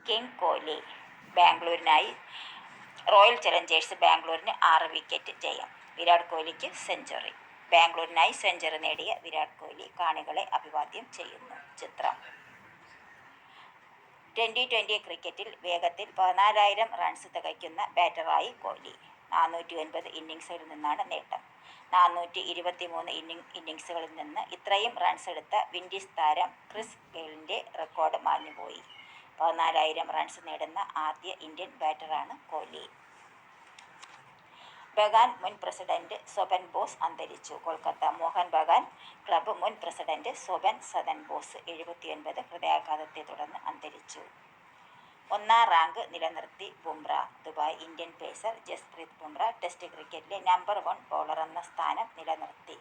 King Kohli. ബാംഗ്ലൂരിനായി royal Challengers ബാംഗ്ലൂരിന് 6 wicket ജയം. Virat കോഹ്ലിക്ക് century. ബാംഗ്ലൂരിനായി century നേടിയ വിരാട് കോഹ്ലി കാണികളെ അഭിവാദ്യം ചെയ്യുന്നു. ചിത്രം. ട്വൻ്റി ക്രിക്കറ്റിൽ വേഗത്തിൽ 14,000 റൺസ് തികയ്ക്കുന്ന ബാറ്ററായി കോഹ്ലി. 409 ഇന്നിംഗ്സുകളിൽ നിന്നാണ് നേട്ടം. 423 ഇന്നിംഗ്സുകളിൽ നിന്ന് ഇത്രയും റൺസ് എടുത്ത വിൻഡീസ് താരം ക്രിസ് ഗെയിലിൻ്റെ റെക്കോർഡ് മാഞ്ഞുപോയി. 14,000 റൺസ് നേടുന്ന ആദ്യ ഇന്ത്യൻ ബാറ്ററാണ് കോഹ്ലി. ബഗാൻ മുൻ പ്രസിഡന്റ് സ്വപൻ ബോസ് അന്തരിച്ചു. കൊൽക്കത്ത. മോഹൻ ബഗാൻ ക്ലബ്ബ് മുൻ പ്രസിഡന്റ് സ്വപൻ സദൻ ബോസ് 79 ഹൃദയാഘാതത്തെ തുടർന്ന് അന്തരിച്ചു. 1-ാം റാങ്ക് നിലനിർത്തി Bumrah. Dubai. Indian pacer Jasprit Bumrah test ക്രിക്കറ്റിലെ നമ്പർ 1 ബൗളറെന്ന സ്ഥാനം നിലനിർത്തി.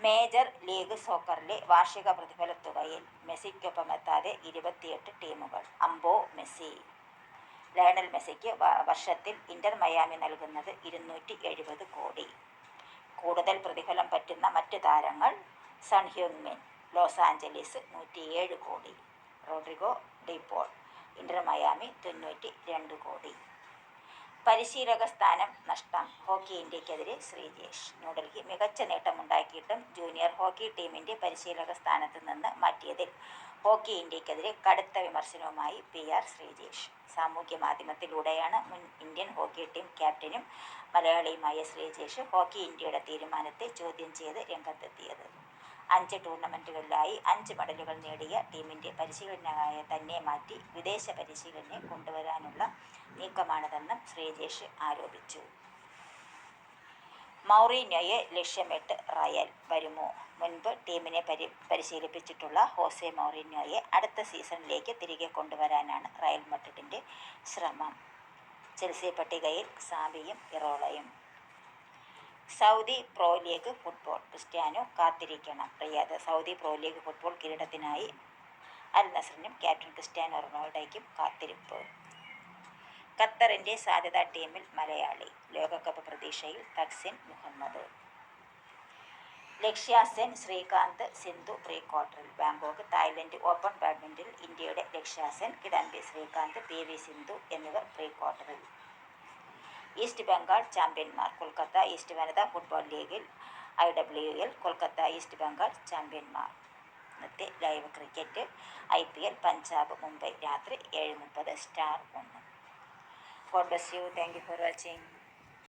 മേജർ ലീഗ് സോക്കറിലെ വാർഷിക പ്രതിഫലത്തുകയിൽ മെസ്സിക്കൊപ്പമെത്താതെ 28 ടീമുകൾ. അമ്പോ മെസ്സി. ലയണൽ മെസ്സിക്ക് വർഷത്തിൽ ഇന്റർ മയാമി നൽകുന്നത് 270 കോടി. കൂടുതൽ പ്രതിഫലം പറ്റുന്ന മറ്റ് താരങ്ങൾ: sun ഹ്യൂങ്-മിൻ, loss Angeles 107 crore. Rodrigo De Paul, Inter Miami 92 crore. പരിശീലക സ്ഥാനം നഷ്ടം. ഹോക്കി ഇന്ത്യക്കെതിരെ ശ്രീജേഷ്. ന്യൂഡൽഹി. മികച്ച നേട്ടമുണ്ടാക്കിയിട്ടും ജൂനിയർ ഹോക്കി ടീമിന്റെ പരിശീലക സ്ഥാനത്ത് നിന്ന് മാറ്റിയതിൽ ഹോക്കി ഇന്ത്യക്കെതിരെ കടുത്ത വിമർശനവുമായി PR ശ്രീജേഷ്. സാമൂഹ്യ മാധ്യമത്തിലൂടെയാണ് മുൻ ഇന്ത്യൻ ഹോക്കി ടീം ക്യാപ്റ്റനും മലയാളിയുമായ ശ്രീജേഷ് ഹോക്കി ഇന്ത്യയുടെ തീരുമാനത്തെ ചോദ്യം ചെയ്ത് രംഗത്തെത്തിയത്. 5 ടൂർണമെന്റുകളിലായി 5 മെഡലുകൾ നേടിയ ടീമിന്റെ പരിശീലകനായ തന്നെ മാറ്റി വിദേശ പരിശീലകനെ കൊണ്ടുവരാനുള്ള നീക്കമാണിതെന്നും ശ്രീജേഷ് ആരോപിച്ചു. മൗറീന്യോയെ ലക്ഷ്യമിട്ട് റയൽ വരുമോ? മുൻപ് ടീമിനെ പരിശീലിപ്പിച്ചിട്ടുള്ള ഹോസെ മൗറീന്യോയെ അടുത്ത സീസണിലേക്ക് തിരികെ കൊണ്ടുവരാനാണ് റയൽ മഡ്രിഡിന്റെ ശ്രമം. ചെൽസി പട്ടികയിൽ സാവിയും ഇറോളയും. Saudi Pro League football. Cristiano കാത്തിരിക്കണം. Riyadh. Saudi Pro League football കിരീടത്തിനായി അൽ നസറിനും ക്യാപ്റ്റൻ ക്രിസ്റ്റ്യാനോ റൊണാൾഡോയ്ക്കും കാത്തിരിപ്പ്. ഖത്തറിന്റെ സാധ്യതാ ടീമിൽ മലയാളി. ലോകകപ്പ് പ്രതീക്ഷയിൽ തക്സിൻ മുഹമ്മദ്. ലക്ഷ്യ സെൻ, ശ്രീകാന്ത്, സിന്ധു പ്രീ ക്വാർട്ടറിൽ. ബാങ്കോക്ക്. തായ്ലൻഡ് ഓപ്പൺ ബാഡ്മിന്റണിൽ ഇന്ത്യയുടെ ലക്ഷ്യ സെൻ, കിഡംബി ശ്രീകാന്ത്, PV സിന്ധു എന്നിവർ പ്രീ ക്വാർട്ടറിൽ. ഈസ്റ്റ് ബംഗാൾ ചാമ്പ്യന്മാർ. കൊൽക്കത്ത. ഈസ്റ്റ് വനിതാ ഫുട്ബോൾ ലീഗിൽ IWL കൊൽക്കത്ത ഈസ്റ്റ് ബംഗാൾ ചാമ്പ്യന്മാർ. ഇന്നത്തെ live cricket. IPL Punjab Mumbai രാത്രി 7:30 star 1. God bless you. Thank you for watching.